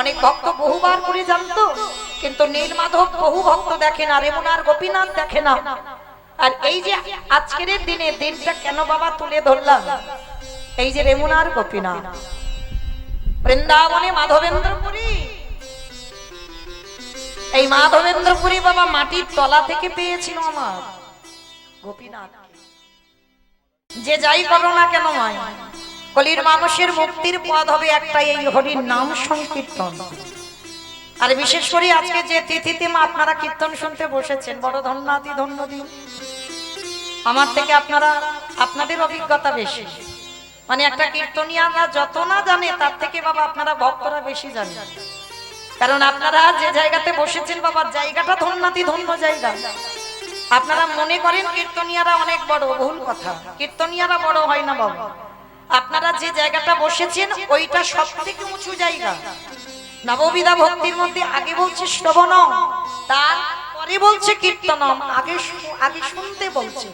অনেক ভক্ত বহুবার করে জানতো, কিন্তু নীলমাধব বহু ভক্ত দেখে না, রেমুনার গোপীনাথ দেখে না। আর এই যে আজকের দিনে দিনটা কেন বাবা তুলে ধরলাম, এই যে রেমুনার গোপীনাথ বৃন্দাবনে মাধবেন্দ্রপুরী, এই মাধবেন্দ্রপুরী বাবা মাটির তলা থেকে পেয়েছিল আমার গোপীনাথ। যে যাই করো না কেন মাই, কলির মানুষের মুক্তির পথ হবে একটাই, এই হরির নাম সংকীর্তন। আর বিশেষ করে আজকে যে তিথিতে মা আপনারা কীর্তন শুনতে বসেছেন, বড় ধন্যাতি ধন্য দিন। আমার থেকে আপনাদের অভিজ্ঞতা বেশি, মানে একটা কীর্তনিয়ারা যত না জানে তার থেকে বাবা আপনারা ভক্তরা বেশি জানেন। কারণ আপনারা যে জায়গাতে বসেছেন বাবা, জায়গাটা ধন্যাতি ধন্য জায়গা। আপনারা মনে করেন কীর্তনিয়ারা অনেক বড়, ভুল কথা। কীর্তনিয়ারা বড় হয় না বাবা, আপনারা যে জায়গাটা বসেছেন ওইটা সব থেকে উঁচু জায়গা। নববিধা ভক্তির মধ্যে আগে বলছে শ্রবণ, তারপরে বলছে কীর্তনম। আগে শুনতে বলছে,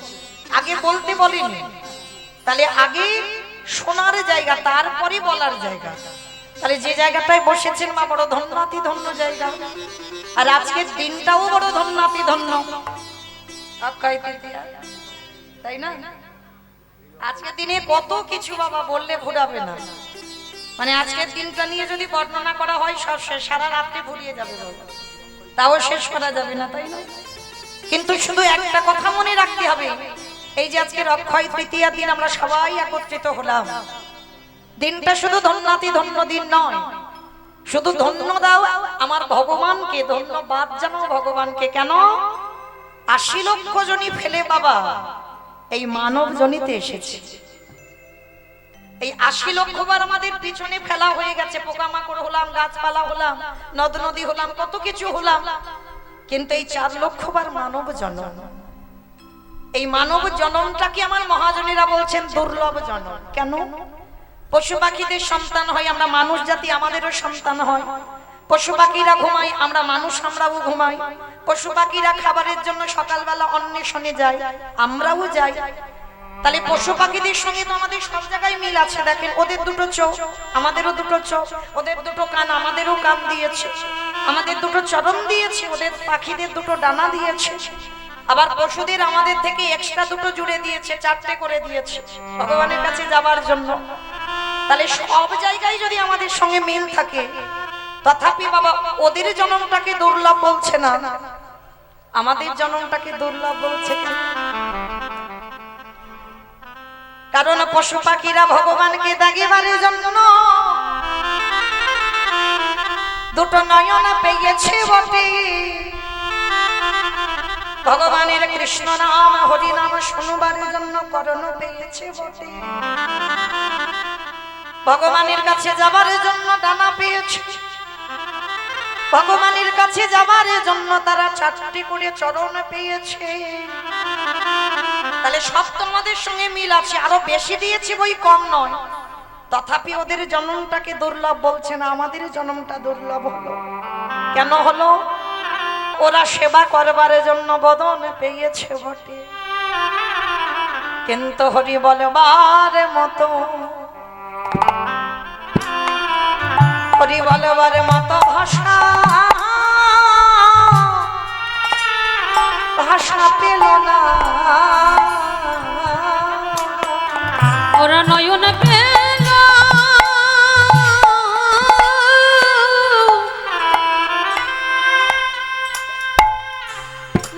আগে বলতে বলেনি। তাহলে আগে শোনার জায়গা, তারপরে বলার জায়গা। তাহলে যে জায়গাটায় বসেছেন মা, বড় ধন্যাতি ধন্য জায়গা। আর আজকের দিনটাও বড় ধন্যাতি ধন্য, তাই না? আজকের দিনে কত কিছু বাবা বললে ভুলাবে না। মানে আজকের দিনটা নিয়ে যদি বর্ণনা করা হয় সারা রাত্রে ভুলিয়ে যাবে বাবা, তাও শেষ করা যাবে না, তাই না? কিন্তু শুধু একটা কথা মনে রাখতে হবে, এই যে আজকের অক্ষয় তৃতীয়া দিন আমরা সবাই একত্রিত হলাম, দিনটা শুধু ধন্যাতি ধন্য দিন নয়। শুধু ধন্য দাও আমার ভগবানকে, ধন্যবাদ জানাও ভগবানকে। কেন? ৮০ লক্ষ জনই ফেলে বাবা এই মানব জনিতে এসেছে। এই ৮০ লক্ষ বার আমাদের পিছনে ফেলা হয়ে গেছে, পোকামাকড় হলাম, গাছপালা হলাম, নদ নদী হলাম, কত কিছু হলাম, কিন্তু এই ৪ লক্ষ বার মানব জন্ম। এই মানব জন্মটাকে আমার মহাজনেরা বলছেন দুর্লভ জন্ম। কেন? পশু পাখিদের সন্তান হয়, আমরা মানুষ জাতি, আমাদেরও সন্তান হয়। পশু পাখিরা ঘুমায়, আমরা মানুষ আমরাও ঘুমাই। পশু পাখিরা খাবারের জন্য সকালবেলা অন্বেষণে যায়, আমরাও যাই। তাহলে পশু পাখিদের সঙ্গে তো আমাদের সব জায়গায় মিল আছে। দেখেন, ওদের দুটো চোখ, আমাদেরও দুটো চোখ, ওদের দুটো কান, আমাদেরও কান দিয়েছে, আমাদের দুটো চরণ দিয়েছে, ওদের পাখিদের দুটো ডানা দিয়েছে। আবার পশুদের আমাদের থেকে এক্সট্রা দুটো জুড়ে দিয়েছে, ৪টে করে দিয়েছে ভগবানের কাছে যাবার জন্য। তাহলে সব জায়গায় যদি আমাদের সঙ্গে মিল থাকে, তথাপি বাবা ওদের জন্মটাকে দুর্লভ বলছে না, আমাদের জন্মটাকে দুর্লভ বলছে। কারণ পশু পাখিরা ভগবানকে দেখিবারের জন্য দুটো নয়ন পেয়েছে বটে। ভগবানের কৃষ্ণ নাম হরি নাম শুনবারের জন্য করণ পেয়েছে বটে। ভগবানের কাছে যাবার জন্য ডানা পেয়েছে, ভগবানের কাছে যাবার জন্য তারা ৪টি করে চরণ পেয়েছে। তাহলে সব তোমাদের সঙ্গে মিল আছে, আরো বেশি দিয়েছি বই কম নয়। তথাপি ওদের জন্মটাকে দুর্লভ বলছে না, আমাদের জন্মটা দুর্লভ হলো। কেন হলো? ওরা সেবা করবার জন্য বদন পেয়েছে বটে, কিন্তু হরি বলবার মতো, হরি বলবার মতো ভাষা পেল না। ওরা নয়ন পেল,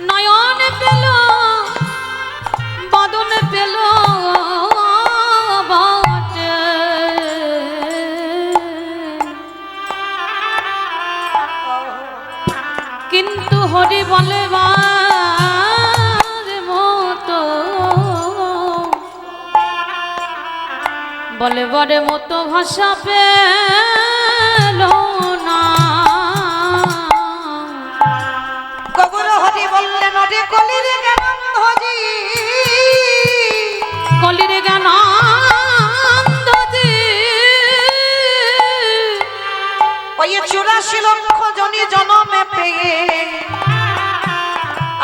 নয়ন পেল, বদন পেল বটে, কিন্তু হরি বলবার বলবার মতো ভাষা পেল না। গগর হরি বললেন ওরে কলির জ্ঞানন্ধজি, কলির জ্ঞানন্ধজি, ওই ৮৪ লক্ষ জনি জনমে পেয়ে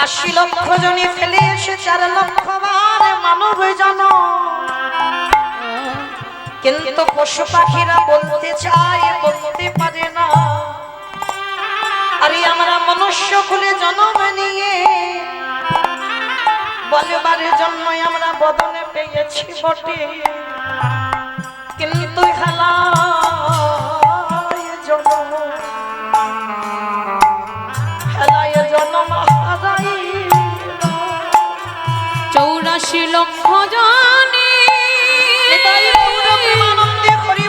৮০ লক্ষ জনি ফেলে এসে ৪ লক্ষ বার মানব জন্ম। কিন্তু পশু পাখিরা বলতে চায়, বলতে পারে না। মনুষ্য কুলে জন্ম নিয়ে বলবার জন্যই আমরা বদনে পেয়েছি বটে, কিন্তু হেলায় জন্ম হারাইল। 84 লক্ষ জানি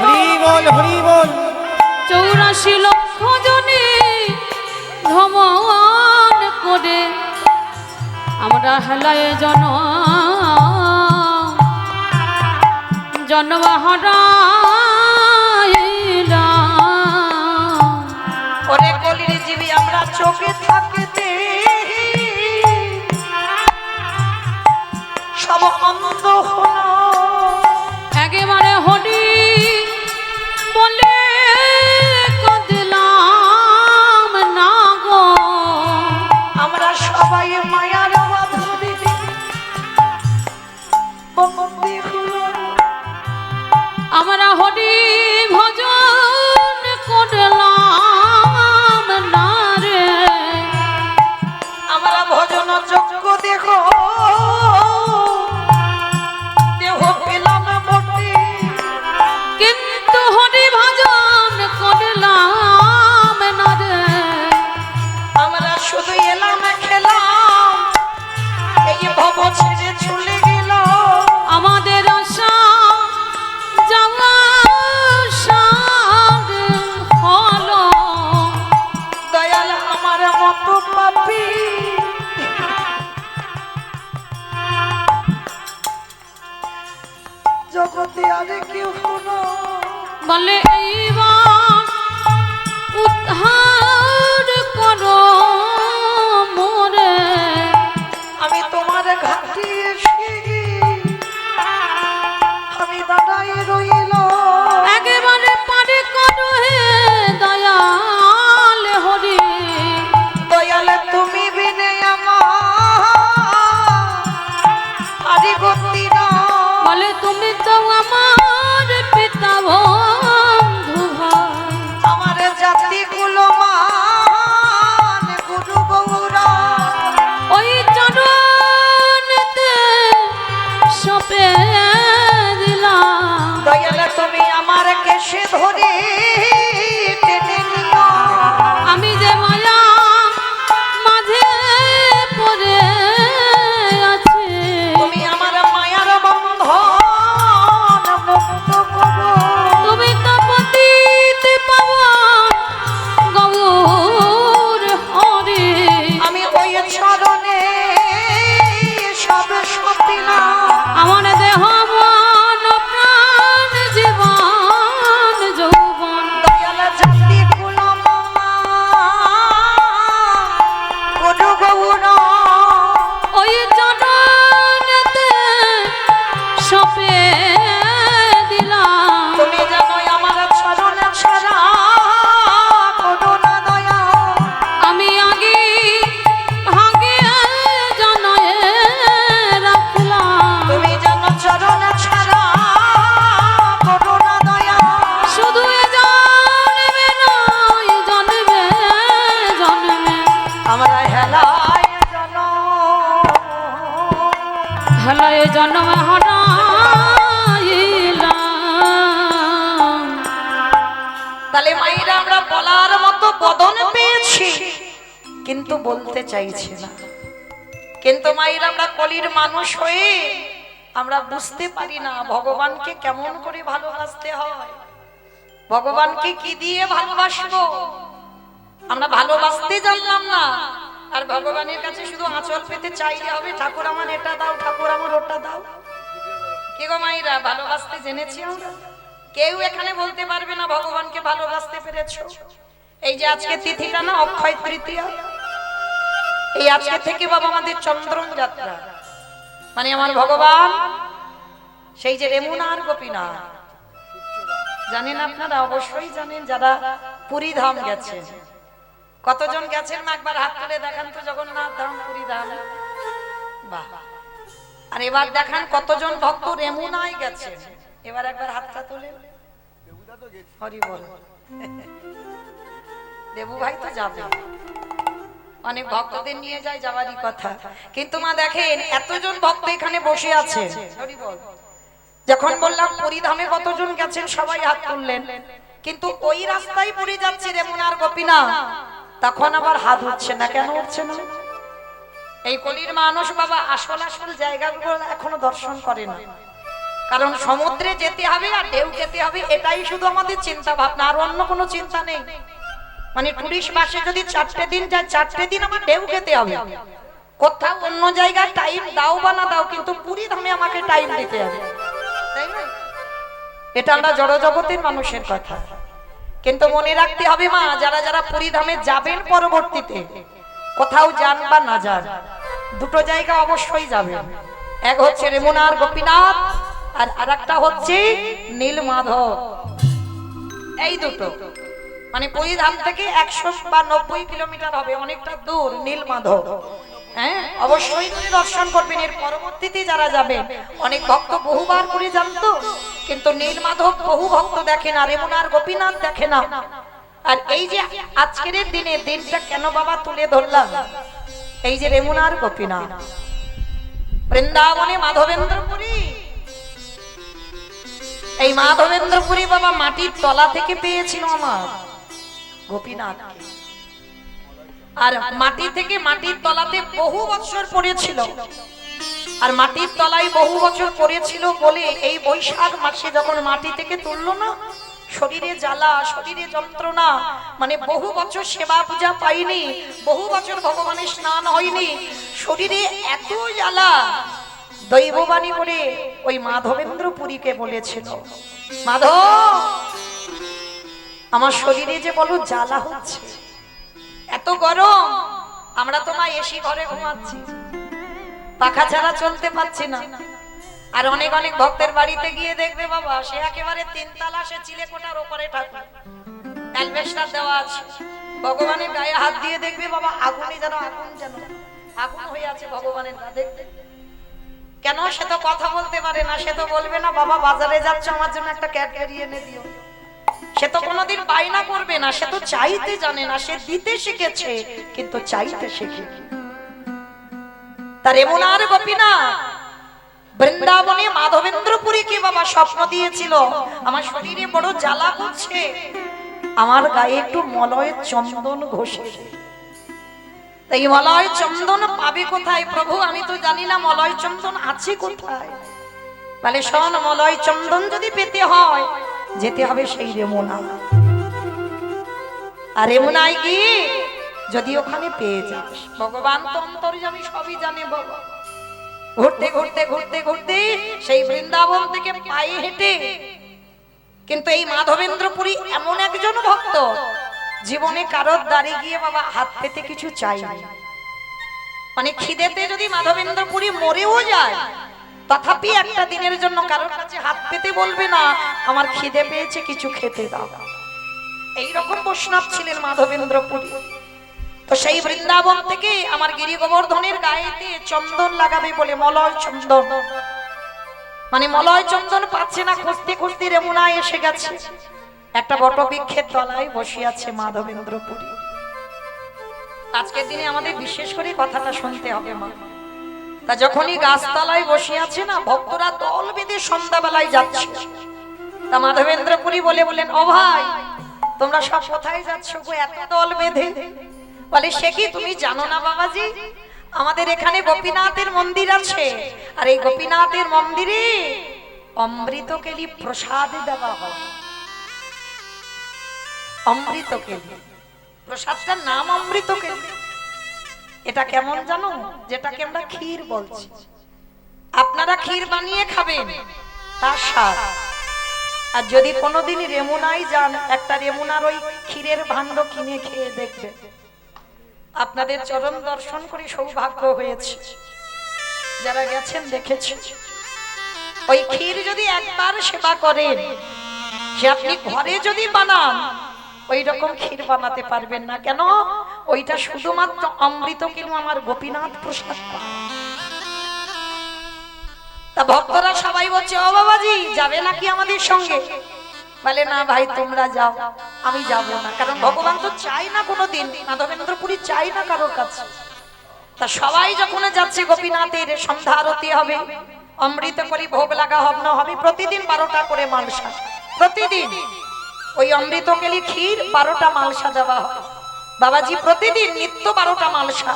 হরি বল হরি বল। 84 লক্ষ জনে ভ্রমণ করে আমরা হেলায় জন্ম হারাইলাম। ওরে কলির জীবী আমরা চোখে থাকতে সব অন্ধ হলো, একেবারে হরি বলে কাঁদলাম না গো। আমরা সবাই মায়ার বাঁধনে বন্দী হলো। আমরা হরি ভজন করলাম না রে, আমরা ভজন যোগ্য দেখো দেহ পেলাম বটে, কিন্তু হরি ভজন করলাম না রে। আমরা শুধু এলাম খেলাম এই ভব ছেড়ে চলে গেল। আমাদের আশা যাওয়া সাদ হলো, দয়াল আমার মতো পাপী জগতে আর কেউ হলো। বলে এইবার উদ্ধার করো মোরে। আমি তোমার ঘাটে এসে আমি দাঁড়াই রইল। একেবারে পারে করো হে দয়াল হরি। দয়াল তুমি বিনে আমার আরে গতি না। বলে তুমি তো আমার পিতা বন্ধু ভাই, আমার জাতি গুলো মান গুরু গৌরা। ওই চরণেতে সপে দিলাম। দয়াল তুমি আমার কেশে ধরে টেনে নিও। আমি যে মায়া মাঝে পড়ে আছি, তুমি আমার মায়ার বন্ধন মুক্ত করো। তুমি তো পতিত পাবন গৌর হরি। আমি ওই চরণে সব সপিলাম। আমার দেহ মন প্রাণ জীবন যৌবন, দয়াল জাতি গুলো গুরু গৌরা। ওই চরণেতে সপে দিলাম। তুমি জানো আমার চরণ ছাড়া করো না দয়া। আমি আগে ভাগে জানায়ে রাখলাম। তুমি জানো চরণ ছাড়া করো না দয়া। শুধু এ জন্মে নয় জন্মে জন্মে আমরা হেলায় জন হেলায় জন্ম হারাইলাম। তাহলে মায়েরা আমরা বলার মতো বদন পেয়েছি কিন্তু বলতে চাইছি না। কিন্তু মায়েরা আমরা কলির মানুষ হয়ে আমরা বুঝতে পারি না ভগবানকে কেমন করে ভালোবাসতে হয়, ভগবানকে কি দিয়ে ভালোবাসবো। আমরা ভালোবাসতে জানলাম না, আর ভগবানের কাছে শুধু আঁচল পেতে চাইলে হবে ঠাকুর আমার এটা দাও, ঠাকুর আমার ওটা দাও। কি গো মায়েরা ভালোবাসতে জেনেছি আমরা? কেউ এখানে বলতে পারবে না ভগবানকে ভালোবাসতে পেরেছো। এই যে আজকে তিথিটা না অক্ষয় তৃতীয়া, এই আজকে থেকে বাবা আমাদের চন্দ্রন যাত্রা, মানে আমার ভগবান সেই যে রেমুনার গোপীনাথ জানেন আপনারা, অবশ্যই জানেন যারা পুরী ধাম গেছেন। কতজন গেছেন না একবার হাত তুলে দেখান তো, জগন্নাথ ধাম পুরী ধাম। বাহ। আর এবার দেখান কতজন ভক্ত রেমুনায় গেছেন, এবার একবার হাতটা তুলে। হরি বল। দেবু ভাই তো যাবে, অনেক ভক্তদের নিয়ে যায় যাওয়ারই কথা, কিন্তু মা দেখেন এতজন ভক্ত এখানে বসে আছে, যখন বললাম পুরীধামে কতজন গেছেন সবাই হাত তুললেন, কিন্তু ওই রাস্তায় পুরী যাচ্ছে রেমুনার গোপীনাথ, তখন আবার হাত উঠছে না। কেন উঠছে না? এই কলির মানুষ বাবা আসল আসল জায়গাগুলো এখনো দর্শন করে না, কারণ সমুদ্রে যেতে হবে আর ঢেউ খেতে হবে, এটাই শুধু আমাদের চিন্তা ভাবনা, আর অন্য কোনো চিন্তা নেই। মানে টুরিস্ট বাসে যদি 4টে দিন যায়, 4টে দিন আমার ঢেউ খেতে হবে। কোথাও অন্য জায়গায় টাইম দাও বা না দাও, কিন্তু পুরী ধামে আমাকে টাইম দিতে হবে, তাই না? এটা আমরা জড় জগতের মানুষের কথা, কিন্তু মনে রাখতে হবে মা, যারা যারা পুরী ধামে যাবেন পরবর্তীতে, কোথাও যান বা না যান, দুটো জায়গা অবশ্যই যাবেন। এক হচ্ছে রেমুনার গোপীনাথ, আর আরেকটা হচ্ছে নীলমাধব। এই দুটো মানে পুরীধাম থেকে 100 বা 90 কিলোমিটার হবে, অনেকটা দূর নীলমাধব। হ্যাঁ, অবশ্যই তুমি দর্শন করবেন। এর পরবর্তীতে যারা যাবে, অনেক ভক্ত বহুবার করে যান তো, কিন্তু নীলমাধব বহু ভক্ত দেখে না, রেমুনার গোপীনাথ দেখে না। আর এই যে আজকের দিনে দিনটা কেন বাবা তুলে ধরলাম, এই যে রেমুনার গোপীনাথ, বৃন্দাবনে মাধবেন্দ্রপুরী, এই মাধবেন্দ্রপুরী বাবা মাটির তলা থেকে পেয়েছিল আমার গোপীনাথকে, আর মাটি থেকে মাটির তলাতে বহু বছর পড়েছিল, আর মাটির তলায় বহু বছর পড়েছিল বলে এই বৈশাখ মাসে যখন মাটি থেকে তুললো না, শরীরে জ্বালা, শরীরে যন্ত্রণা, মানে বহু বছর সেবা পূজা পাইনি, বহু বছর ভগবানের স্নান হয়নি, শরীরে এত জ্বালা, দৈববাণী করে ওই মাধবেন্দ্রপুরীকে বলেছিল, মাধব আমার শরীরে যে বলো জ্বালা হচ্ছে, এত গরম, আমরা তো মা এসি ঘরে ঘুমাচ্ছি, পাখা ছাড়া চলতে পারছি না। আর অনেক অনেক ভক্তের বাড়িতে গিয়ে দেখবে বাবা, সে একেবারে 3 তলা, সে চিলেকোঠার উপরে ঠাকুর, অ্যালবেস্টার দেওয়া আছে, ভগবানের গায়ে হাত দিয়ে দেখবে বাবা আগুনে যেন আগুন হয়ে আছে ভগবানের গা। দেখবে কেন? সে তো কথা বলতে পারে না, সে তো বলবে না বাবা বাজারে যাচ্ছ আমার জন্য একটা ক্যাডবেরি এনে দিও, সে তো কোনোদিন বায়না করবে না, সে তো চাইতে জানে না, সে দিতে শিখেছে কিন্তু চাইতে শেখে। তার রেমুনার গোপীনাথ বৃন্দাবনে মাধবেন্দ্রপুরীকে বাবা স্বপ্ন দিয়েছিল, আমার শরীরে বড় জ্বালা করছে, আমার গায়ে একটু মলয় চন্দন ঘষে। এই মলয় চন্দন পাবে কোথায় প্রভু? আমি তো জানি না মলয় চন্দন আছে কোথায়। বলে শোন, মলয় চন্দন যদি পেতে হয় যেতে হবে সেই রেমুনা, আর রেমুনায় গিয়ে যদি ওখানে পেয়ে যাস, ভগবান তো অন্তর্যামী, সবই জানে বাবা। ঘুরতে ঘুরতে ঘুরতে ঘুরতে সেই বৃন্দাবন থেকে পায়ে হেঁটে, কিন্তু এই মাধবেন্দ্রপুরী এমন একজন ভক্ত, জীবনে কারোর দ্বারে গিয়ে বাবা হাত পেতে কিছু চাই, মানে খিদেতে যদি মাধবেন্দ্রপুরী মরেও যায়, তথাপি একটা দিনের জন্য কারোর কাছে হাত পেতে বলবে না আমার খিদে পেয়েছে কিছু খেতে দাও। এইরকম বৈষ্ণব ছিলেন মাধবেন্দ্রপুরী। তো সেই বৃন্দাবন থেকে আমার গিরি গোবর্ধনের গায়েতে চন্দন লাগাবে বলে মলয় চন্দন, মানে মলয় চন্দন পাচ্ছে না, খুঁজতে খুঁজতে রেমুনায় এসে গেছে, একটা বটবৃক্ষের তলায় বসে আছে মাধবেন্দ্রপুরী। আজকের দিনে আমাদের বিশেষ করে কথাটা শুনতে হবে মা। তা যখনই গাছতলায় বসে আছে না, ভক্তরা দল বেঁধে সন্ধ্যাবেলায় যাচ্ছে, তা মাধবেন্দ্রপুরী বলেন, ও ভাই তোমরা সব কোথায় যাচ্ছ গো এত দল বেঁধে? বলে সে কি তুমি জানো না বাবাজি, আমাদের এখানে গোপীনাথের মন্দির আছে, আর এই গোপীনাথের মন্দিরে অমৃত কেলি প্রসাদ দেওয়া হয়। অমৃত কেলি প্রসাদটার নাম অমৃত কেলি। এটা কেমন জানো? যেটাকে আমরা ক্ষীর বলছি, আপনারা ক্ষীর বানিয়ে খাবেন তার স্বাদ। আর যদি কোনোদিন রেমুনায় যান, একটা রেমুনার ওই ক্ষীরের ভাণ্ড কিনে খেয়ে দেখবেন, আপনাদের চরণ দর্শন করে সৌভাগ্য হয়েছে, যারা গেছেন দেখেছেন। ওই ক্ষীর যদি একবার সেবা করেন, সে আপনি ঘরে যদি বানান ওই রকম ক্ষীর বানাতে পারবেন না। কেন? ওইটা শুধুমাত্র অমৃত কিনু আমার গোপীনাথ প্রসাদ। তা ভক্তরা সবাই বলছে, ও বাবাজি যাবে নাকি আমাদের সঙ্গে? বলে না ভাই তোমরা যাও, আমি যাব না, কারণ ভগবান তো চাই না কোনো কোনোদিন মাধবেন্দ্রপুরী চাই না কারোর কাছে। তা সবাই যখন যাচ্ছে গোপীনাথের সন্ধ্যা আরতি হবে, অমৃত করি ভোগ লাগা হব না হবে, প্রতিদিন 12টা করে মালসা, প্রতিদিন ওই অমৃত কেলি ক্ষীর 12টা মালসা দেওয়া হয়। বাবাজি প্রতিদিন নিত্য 12টা মালসা।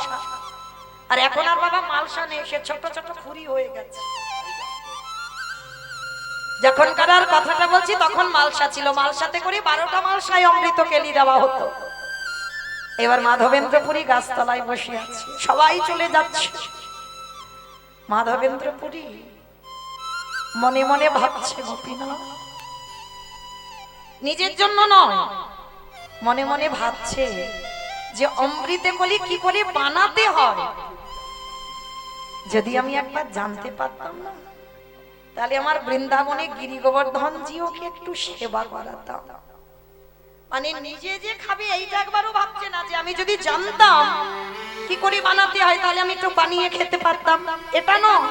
আর এখন আর বাবা মালসা নেই, সে ছোট ছোট খুরি হয়ে গেছে। যখন কারার কথাটা বলছি তখন মালসা ছিল, মালসাতে করে 12টা মালসায় অমৃত কেলি দেওয়া হতো। এবার মাধবেন্দ্রপুরী গাছতলায় বসে আছে, সবাই চলে যাচ্ছে। মাধবেন্দ্রপুরী মনে মনে ভাবছে গোপীনাথ, নিজের জন্য নয়, মনে মনে ভাবছে যে অমৃতে কলি কি করে বানাতে হয়, যদি আমি একবার জানতে পারতাম না, তাহলে আমার বৃন্দাবনে গিরি গোবর্ধন জিওকে একটু সেবা করাতাম। মানে নিজে যে খাবে এইটা একবারও ভাবছে না যে আমি যদি জানতাম কি করে বানাতে হয় তাহলে আমি একটু বানিয়ে খেতে পারতাম, এটা নয়।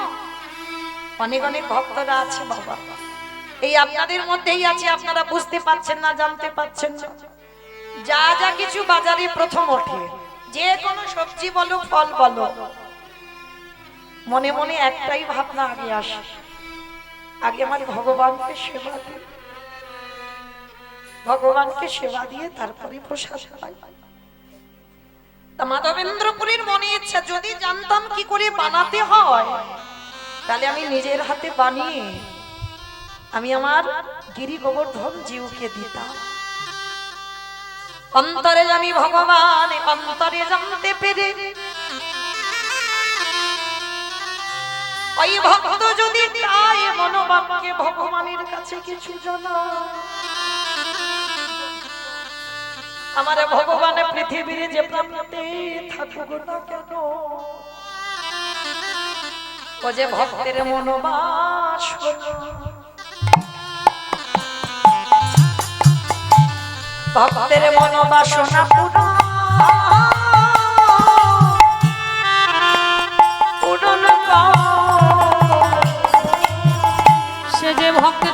অনেক অনেক ভক্তরা আছে বাবা, এই আপনাদের মধ্যেই আছে, আপনারা বুঝতে পারছেন না, জানতে পারছেন না। যা যা কিছু বাজারে প্রথম ওঠে, যে কোনো সবজি বলো ফল বলো, মনে মনে একটাই ভাবনা আগে আসে, আগে আমার ভগবানকে সেবা দিই, ভগবানকে সেবা দিয়ে তারপরে প্রসাদ পাই। তা মাধবেন্দ্রপুরীর মনে ইচ্ছা, যদি জানতাম কি করে বানাতে হয় তাহলে আমি নিজের হাতে বানিয়ে আমি আমার গিরি গোবর্ধন জিউকে দিতাম। অন্তরে জানি ভগবান, অন্তরে জানতে পেরে ওই ভক্ত যদি চায় মনোবাক্যে ভগবানের কাছে কিছু জানায়, আমার ভগবান পৃথিবীর যে প্রান্তে থাকুক না কেন, ও যে ভক্তের মনোবাস, ভক্তের মনোবাসনা পূরণ সে যে ভক্ত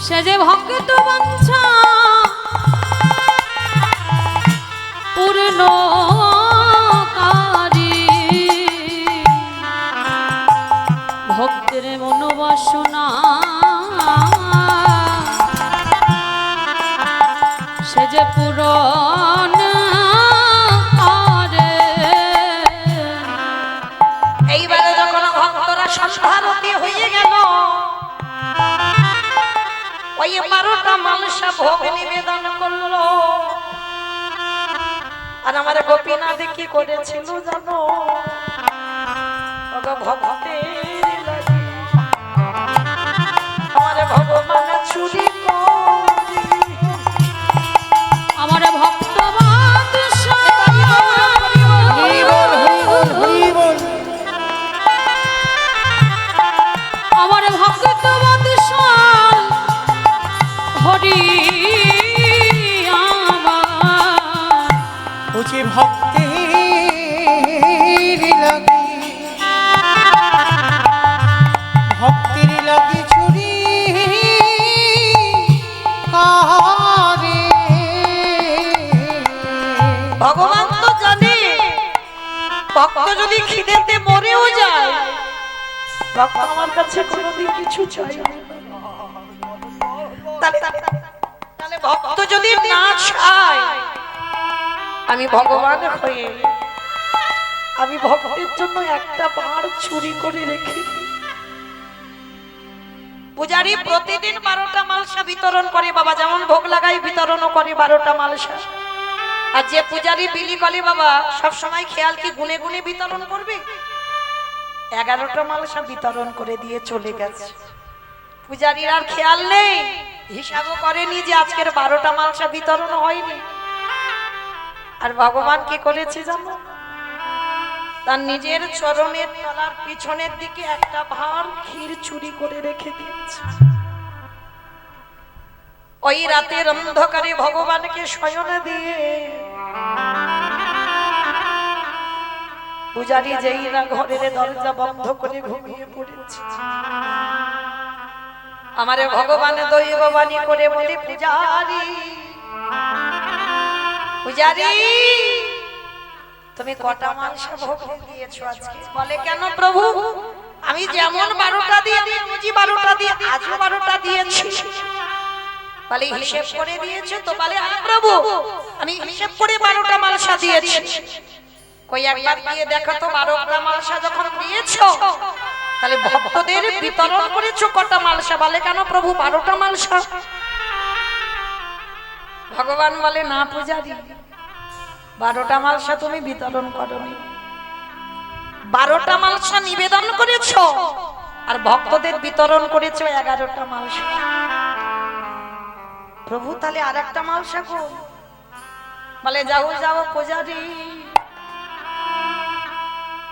সে যে ভক্ত বাঞ্ছা পূর্ণকারী, ভক্তের মনোবাসনা সে যে পূরণ করে। এইবারে যখন ভক্তরা সন্ধ্যারতি হয়ে গেল, ওই 12টা মালসা ভোগ নিবেদন করলো। আর আমার গোপীনাথ কি করেছিল জানো, ভক্তের লাগি আমার ভগবান চুরি করে, আমার ভক্ত হরি বল হরি বল হরি বল। আমার ভক্ত হরি আমার বুঝি ভক্তের লাগি, ভক্তের লাগি চুরি করে। ভগবান তো জানে ভক্ত যদি খিদেতে মরেও যায়, ভক্ত আমার কাছে কোনোদিন কিছু চাই না। তাহলে ভক্ত যদি না চায়, আমি ভগবান হয়ে আমি ভক্তের জন্য একটা বার চুরি করে রেখে দিই। পূজারী প্রতিদিন 12টা মালসা বিতরণ করে বাবা, যেমন ভোগ লাগাই বিতরণও করে 12টা মালসা। আর যে পূজারী বিলি করে বাবা, সব সময় খেয়াল কি গুনে গুনে বিতরণ করবে? 11টা মালসা বিতরণ করে দিয়ে চলে গেছে। পূজারীর আর খেয়াল নেই, হিসাবও করেনি যে আজকের 12টা মালসা বিতরণ হয়নি। আর ভগবান কি করেছে জানো, তার নিজের চরণের তলার পিছনের দিকে একটা ভার ক্ষীর চুরি করে রেখে দিয়েছে। ওই রাতের অন্ধকারে ভগবানকে শয়নে দিয়ে পূজারি যেই না ঘরের দরজা বন্ধ করে ঘুমিয়ে পড়েছে, আমারে ভগবান দৈববাণী করে বলে, পূজারি পূজারি তুমি কটা মাংসা ভোগ দিয়েছো আজকে? বলে, কেন প্রভু? আমি যেমন 12টা দিয়ে দিয়েছি 12টা দিয়ে আজও 12টা দিয়েছি। বলে, হিসেব করে দিয়েছো তো? বলে, হ্যাঁ প্রভু, আমি হিসেব করে 12টা মাংসা দিয়েছি। কই একবার দিয়ে দেখো তো, 12টা মাংসা যখন দিয়েছো তাহলে ভক্তদের বিতরণ করেছো কটা মাংসা? বলে, কেন প্রভু 12টা মাংসা? ভগবান বলে, না পূজারি, 12টা মালসা তুমি বিতরণ করনি, 12টা মালসা নিবেদন করেছো আর ভক্তদের বিতরণ করেছো 11টা মালসা। প্রভু তাহলে আর একটা মালসা কো? বলে, যাও যাও পূজারি,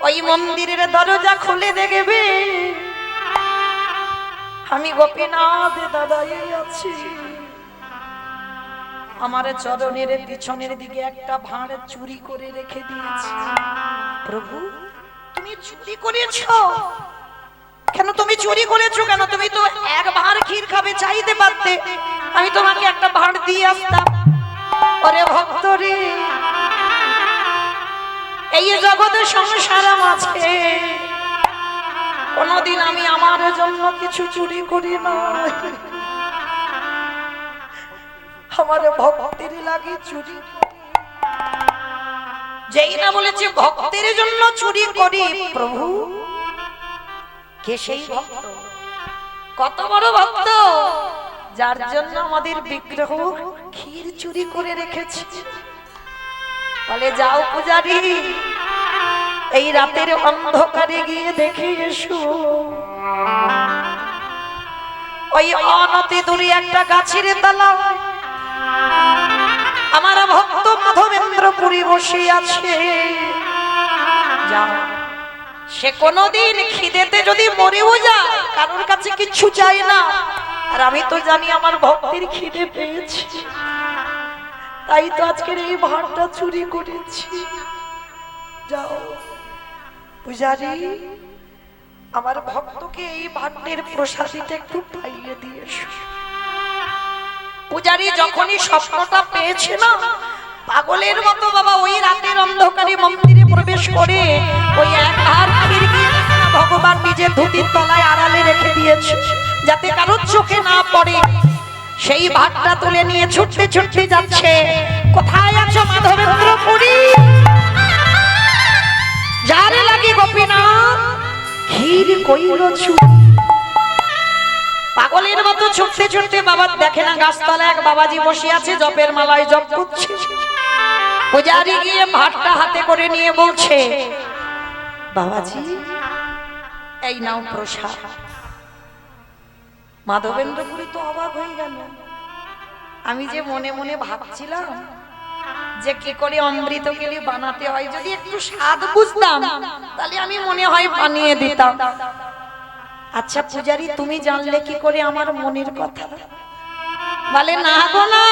ওই মন্দিরের দরজা খুলে দেখবে আমি গোপীনাথ দাদাই আছি। আমার চরণের পিছনের দিকে একটা ভাঁড় চুরি করে রেখে দিয়েছি। প্রভু তুমি চুরি করেছো কেন? তুমি চুরি করেছো কেন? তুমি তো এক ভাঁড় ক্ষীর খাবে, চাইতে পারতে, আমি তোমাকে একটা ভাঁড় দিয়ে আসতাম। ওরে ভক্ত রে, এই জগতে সংসার আছে, কোনদিন আমি আমার জন্য কিছু চুরি করি না। আমার ভক্তের লাগে চুরি, যেই না বলেছে ভক্তের জন্য চুরি করি। প্রভু কে সেই ভক্ত? কত বড় ভক্ত, যার জন্য আমাদের বিগ্রহ ক্ষীর চুরি করে রেখেছে। বলে, যাও পূজারি, এই রাতের অন্ধকারে গিয়ে দেখে এসো, ওই অনতি দূরে একটা গাছের তলায় আমার ভক্ত মাধবেন্দ্র পুরী বসে আছে। যাও, সে কোনদিন খিদেতে যদি মরেও যায় কারোর কাছে কিচ্ছু চাই না, আর আমি তো জানি আমার ভক্তের খিদে পেয়েছে, তাই তো আজকের এই ভাঁড়টা চুরি করেছি। যাও পূজারি, আমার ভক্তকে এই ভাঁড়ের প্রসাদীটা একটু পাইয়ে দিয়ে এসো। পূজারি যখনই স্বপ্নটা পেয়েছে না, পাগলের মতো বাবা ওই রাতের অন্ধকারে মন্দিরে প্রবেশ করে ওই এক হাড় ক্ষীর দিয়ে ভগবান নিজের ধুতির তলায় আড়ালে রেখে দিয়েছে, যাতে কারোর চোখে না পড়ে। সেই ভাতটা তুলে নিয়ে ছুটতে ছুটতে যাচ্ছে। কোথায় আছো মাধবেন্দ্র পুরী? যার লাগি গোপীনাথ ক্ষীর কইল চুরি। পাগলের মতো ছুটতে ছুটতে বাবা দেখে না গাছতলায় এক বাবাজি বসে আছে, জপের মালায় জপ করছে। পূজারি গিয়ে ভাতটা হাতে করে নিয়ে বলছে, বাবাজি এই নাও প্রসাদ। মাধবেন্দ্র পুরী তো অবাক হয়ে গেল। আমি যে মনে মনে ভাবছিলাম যে কি করে অমৃত কেলি বানাতে হয়, যদি একটু স্বাদ বুঝতাম তাহলে আমি মনে হয় বানিয়ে দিতাম। আচ্ছা পূজারি, তুমি জানলে কি করে আমার মনের কথা? বলে, না গো না,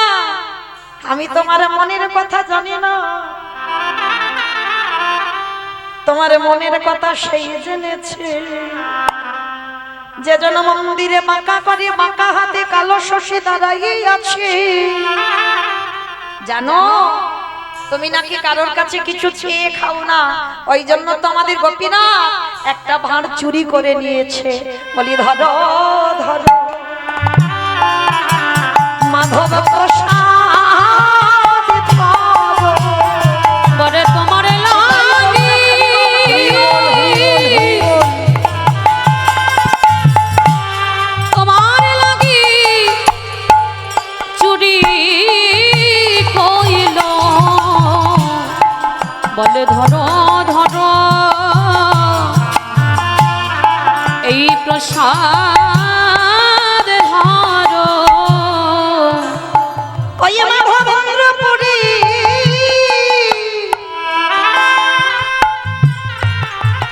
আমি তোমার মনের কথা জানি না, তোমার মনের কথা সেই জেনেছে যে জন মন্দিরে বাঁকা করে বাঁকা হাতে কালো শশী দাঁড়াই আছে। জানো তুমি নাকি কারোর কাছে কিছু চেয়ে খাও না, ওই জন্য তো আমাদের গোপীনাথ একটা ভাঁড় চুরি করে নিয়েছে। বলি, ধরো ধরো মাধব প্রসাদ ধরো, বরে তোমার লাগি তোমার লাগি চুরি কইল। বলে, ধরো ধরো এই প্রসাদ ধরো। ওই মাধবেন্দ্র পুরী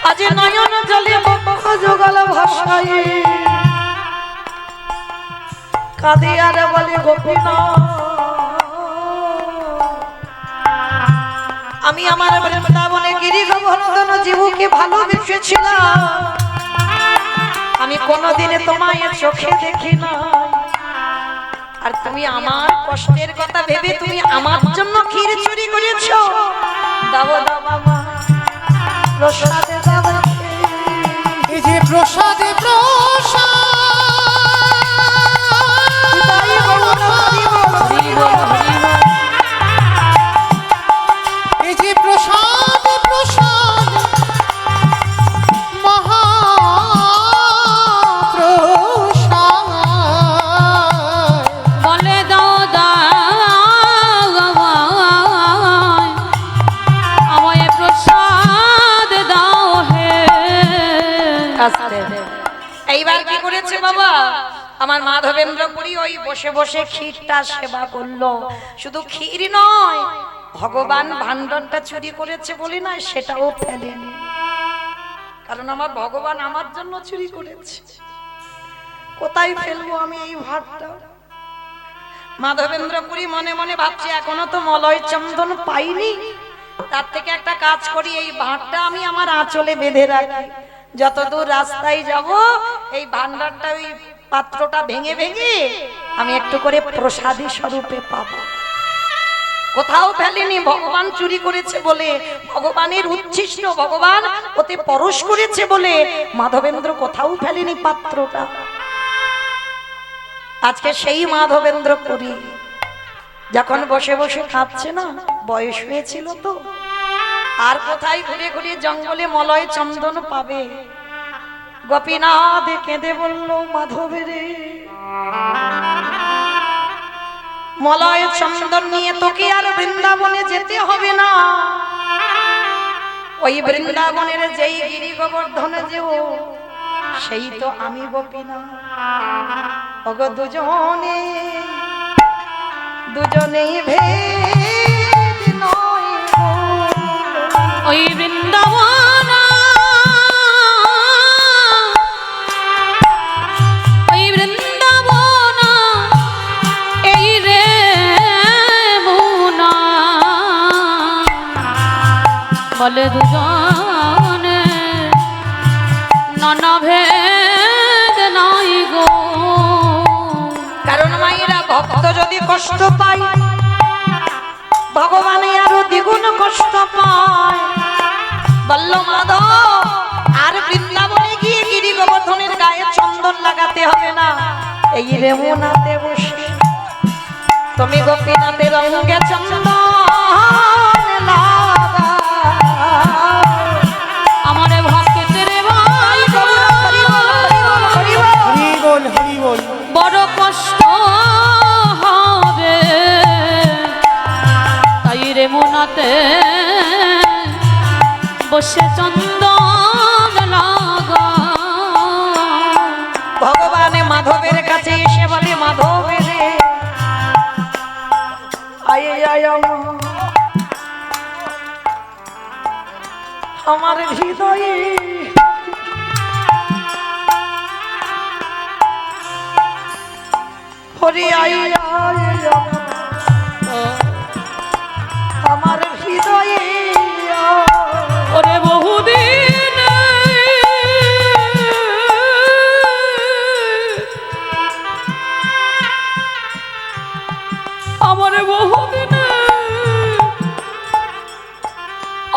আজ নয়ন জলে বক্ষ যুগল ভাষায় কাঁদে আর বলে, গোপীনাথ আমি আমার বৃন্দাবনে গিরি গোবর্ধন জীবকে ভালোবেসেছিলাম, আমি কোনোদিনে তোমায় চোখে দেখি না। আর তুমি আমার কষ্টের কথা ভেবে তুমি আমার জন্য ক্ষীর চুরি করেছো। দাও দাও বাবা, প্রসাদে দাও। এই যে প্রসাদে এই যে প্রসাদ প্রসাদ মহাপ্রসাদ বলে দাও দাও আমায় প্রসাদ দাও হে। এইবার কি করেছে বাবা, আমার মাধবেন্দ্র পুরী ওই বসে বসে ক্ষীরটা সেবা করলো। শুধু ক্ষীর নয়, ভগবান ভাণ্ডারটা চুরি করেছে বলি না, সেটাও ফেলেনি। কারণ আমার ভগবান আমার জন্য চুরি করেছে। কোথায় ফেলবো আমি এই ভাতটা? মাধবেন্দ্র পুরী মনে মনে ভাবছে এখনো তো মলয় চন্দন পাইনি, তার থেকে একটা কাজ করি, এই ভাতটা আমি আমার আঁচলে বেঁধে রাখি। যতদূর রাস্তায় যাব এই ভান্ডারটা ওই পাত্রটা ভেঙে ভেঙে আমি একটু করে প্রসাদী স্বরূপে পাবো। কোথাও ফেলেনি, ভগবান চুরি করেছে বলে, ভগবানের উচ্ছিষ্ট, ভগবান ওতে পরশ করেছে বলে মাধবেন্দ্র কোথাও ফেলেনি পাত্রটা। আজকে সেই মাধবেন্দ্র পুরী যখন বসে বসে খাচ্ছে না, বয়স হয়েছিল তো, আর কোথায় ঘুরে ঘুরে জঙ্গলে মলয় চন্দন পাবে। গোপীনাথ কেঁদে বলল, মাধবেরে মলয় চন্দন নিয়ে তোকে আর বৃন্দাবনে যেতে হবে না। ওই বৃন্দাবনের যেই গিরি গোবর্ধনে যেও, সেই তো আমি গোপীনাথ। ওগো দুজনে দুজনেই ভেদ নয় গো। ওই বৃন্দাবন ওই বৃন্দাবন এই রে মুনা বলে দুজনে নানা ভেদ নাই গো। কারণ মায়েরা ভক্ত যদি কষ্ট পায়, ভগবানে আরো দ্বিগুণ কষ্ট পায়। বলল মাধব, আর বৃন্দাবনে গিয়ে গিরি গোবর্ধনের গায়ে চন্দন লাগাতে হবে না, এই রেমুনাতে বসে তুমি গোপীনাথের অঙ্গে চন্দন লাগা। আমার ভক্তের ভাই হরি বল হরি বল। বড় কষ্ট হবে, তাই রে মনাতে বসে চন্দন লাগা। ভগবানে মাধবের কাছে এসে বলে, মাধবের আয় আয় আমার হৃদয়ে হরি আয় আয় আমার হৃদয়ে ওরে বহুদিন আমার বহুদিন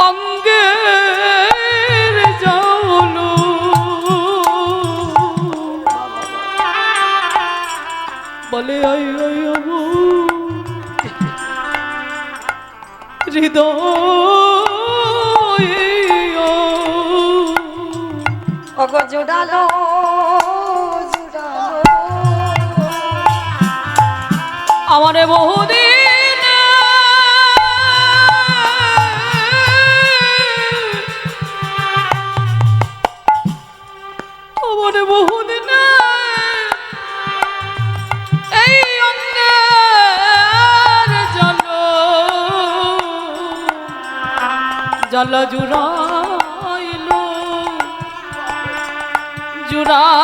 অঙ্গের জাউলু বলে আই আই হৃদয় ওগো জোড়ালো জোড়ালো আমার বহুদিন আমার বহুদিন এই অঙ্গের জল জুড়াইল জুড়াইল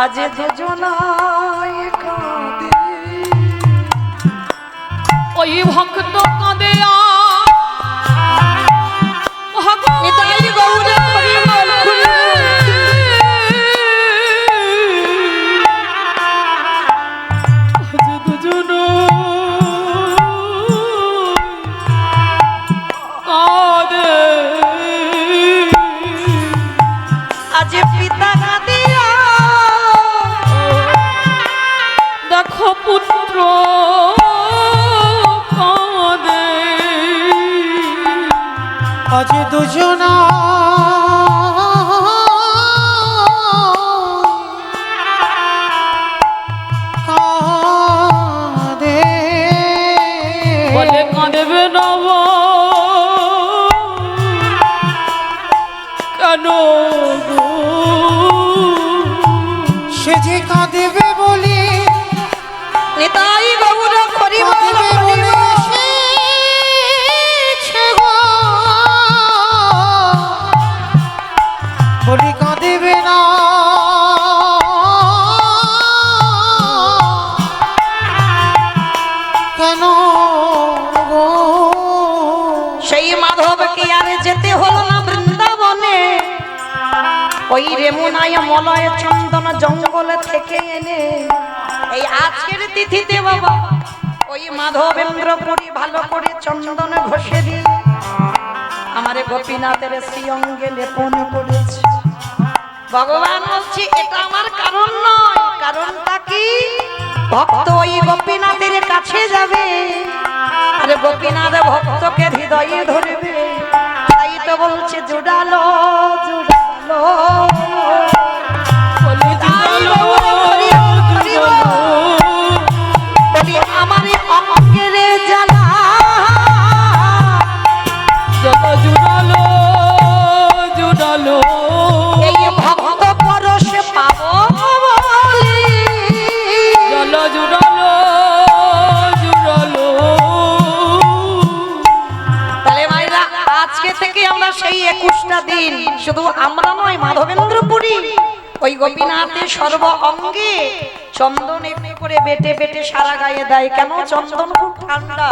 আজ দুজনায় কাঁদে ওই ভক্ত কাঁদে নিতাই গৌর হরি বল দুজন কাঁদে আজ পিতা কাঁদিয়া দেখো পুত্র কাঁদে আজ দুজনা কাঁদে। বলে কাঁদেবে নব কেন গো? সে যে কাঁদেবে বলে নিতাই গৌর হরি বল কাঁদেবে হরি বলে বল। এসেছে গো। বলি কাঁদেবে না কেন গো? সেই মাধবকে আর যেতে হলো না বৃন্দাবনে, ওই রেমুনায় মলয় চন্দন জঙ্গল থেকে এনে এই আজকের তিথিতে বাবা ওই মাধবেন্দ্রপুরী ভালো করে চন্দন ঘষে দিয়ে আমারে গোপীনাথের শ্রীঅঙ্গে লেপন করেছে। ভগবান বলছি এটা আমার কারণ নয়, কারণটা কি? ভক্ত ওই গোপীনাথের কাছে যাবে আর গোপীনাথ ভক্তকে হৃদয়ে ধরবে, তাই তো বলছে জুড়ালো জুড়ালো। বলে জুড়ালো, জুড়ালো। বলি আমার অঙ্গের জ্বালা যত জুড়ালো জুড়ালো এই ভক্ত পরশ পাবো বলি। জল জুড়ালো জুড়ালো। তাহলে মায়েরা আজকে থেকে আমরা সেই 21টা দিন শুধু আমরা নয় মাধবেন্দ্রপুরী ওই গোপীনাথের সর্ব অঙ্গে চন্দন একটু করে বেটে বেটে সারা গায়ে দেয়। কেন? চন্দন খুব ঠান্ডা।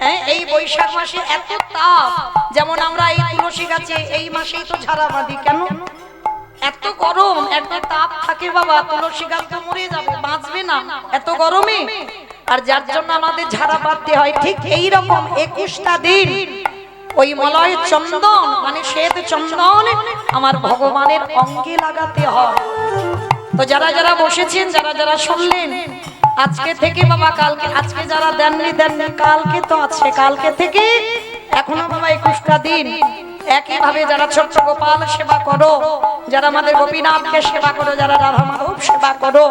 হ্যাঁ, এই বৈশাখ মাসে এত তাপ, যেমন আমরা এই তুলসী গাছে এই মাসেই তো ঝাড়া বাঁধি। কেন? এত গরম, এত তাপ থাকে বাবা, তুলসী গাছ তো মরে যাবে, বাঁচবে না এত গরমে। আর যার জন্য আমাদের ঝাড়া বাঁধতে হয়। ঠিক এই রকম 21টা দিন ওই মলয় চন্দন মানে শ্বেত চন্দন আমার ভগবানের অঙ্গে লাগাতে হয়। তো যারা যারা বসেছেন, যারা যারা শুনলেন, আজকে থেকে বাবা কালকে, আজকে যারা দেননি দেননি কালকে তো আছে, কালকে থেকে এখনো বাবা 21টা দিন একইভাবে যারা ছোট্ট গোপাল সেবা করো, যারা আমাদের গোপীনাথকে সেবা করো, যারা রাধা মাধব সেবা করো,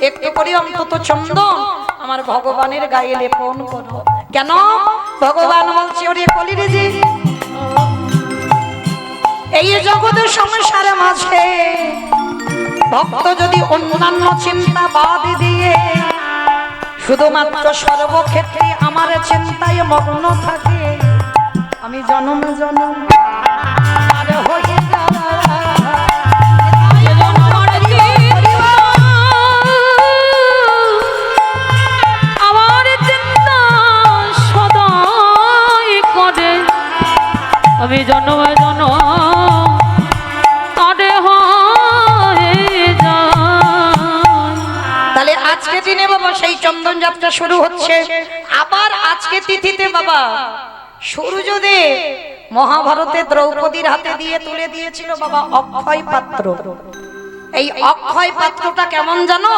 একটু করে অন্তত চন্দন আমার ভগবানের গায়ে লেপন করো। কেন? ভগবান বলছে ওরে কলিরে যে এই জগতের সংসারের মাঝে ভক্ত যদি অন্যান্য চিন্তা বাদ দিয়ে শুধুমাত্র সর্বক্ষেত্রে আমার চিন্তায় মগ্ন থাকে, আমি জনম জনম আর হয়ে আমার চিন্তা সদাই করে আমি জন্ম জন্ম আরে হয়ে যায়। তাহলে আজকে দিনে বাবা সেই চন্দন যাত্রা শুরু হচ্ছে। আবার আজকে তিথিতে বাবা সূর্যদেব মহাভারতে দ্রৌপদীর হাতে দিয়ে তুলে দিয়েছিল বাবা অক্ষয় পাত্র। এই অক্ষয় পাত্রটা কেমন জানো?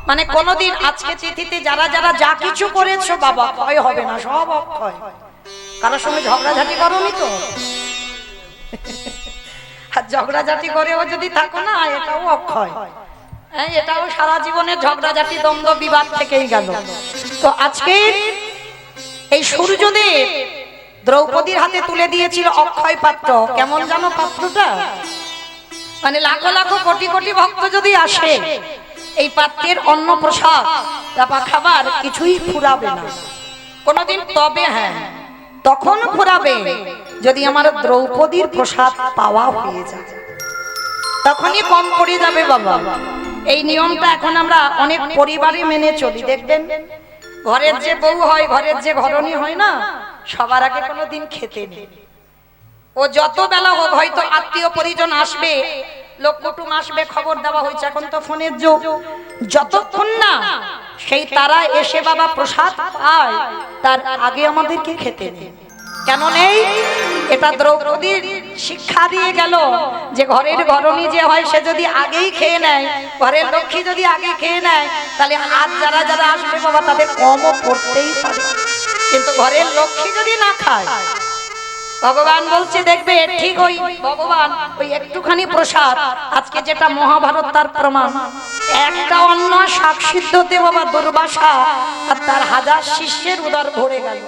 মানে কোনদিন আজকে তিথিতে যারা যারা যা কিছু করেছো বাবা ক্ষয় হবে না, সব অক্ষয়। কারোর সঙ্গে ঝগড়াঝাটি করোনি তো? আর ঝগড়াঝাটি করেও যদি থাকো না, এটাও অক্ষয়। হ্যাঁ, এটাও সারা জীবনের ঝগড়াঝাটি দ্বন্দ্ব বিবাদ থেকেই গেল। তো আজকে এই সূর্যদেব দ্রৌপদীর হাতে তুলে দিয়েছিল অক্ষয় পাত্র। কেমন জানো পাত্রটা? মানে লাখো লাখো কোটি কোটি ভক্ত যদি আসে, এই পাত্রের অন্ন প্রসাদ খাবার কিছুই ফুরাবে না কোনদিন। তবে হ্যাঁ, তখন ফুরাবে যদি আমার দ্রৌপদীর প্রসাদ পাওয়া হয়ে যায়, তখনই কম পড়ে যাবে বাবা। এই নিয়মটা এখন আমরা অনেক পরিবারে মেনে চলি। দেখবেন ঘরের যে বউ হয়, ঘরের যে ঘরণী হয় না, সবার আগে কোনোদিন খেতে নেই। ও যত বেলা হোক, হয়তো আত্মীয় পরিজন আসবে, লোক কুটুম আসবে, খবর দেওয়া হয়েছে, এখন তো ফোনের যুগ, যতক্ষণ না সেই তারা এসে বাবা প্রসাদ পায়, তার আগে আমাদেরকে খেতে নেই। কেন নেই? এটা দ্রৌপদীর শিক্ষা দিয়ে গেল যে ঘরের ঘরণী যে হয় সে যদি আগেই খেয়ে নেয়, ঘরের লক্ষ্মী যদি আগে খেয়ে নেয়, তাহলে আজ যারা যারা আসবে বাবা তাদের কমও পড়তেই পারে। কিন্তু ঘরের লক্ষ্মী যদি না খায়, ভগবান বলছে দেখবে ঠিক ওই ভগবান ওই একটুখানি প্রসাদ, আজকে যেটা মহাভারত তার প্রমাণ, একটা অন্ন শাক সিদ্ধতে বাবা দুর্বাসা আর তার 1000 শিষ্যের উদর ভরে গেল।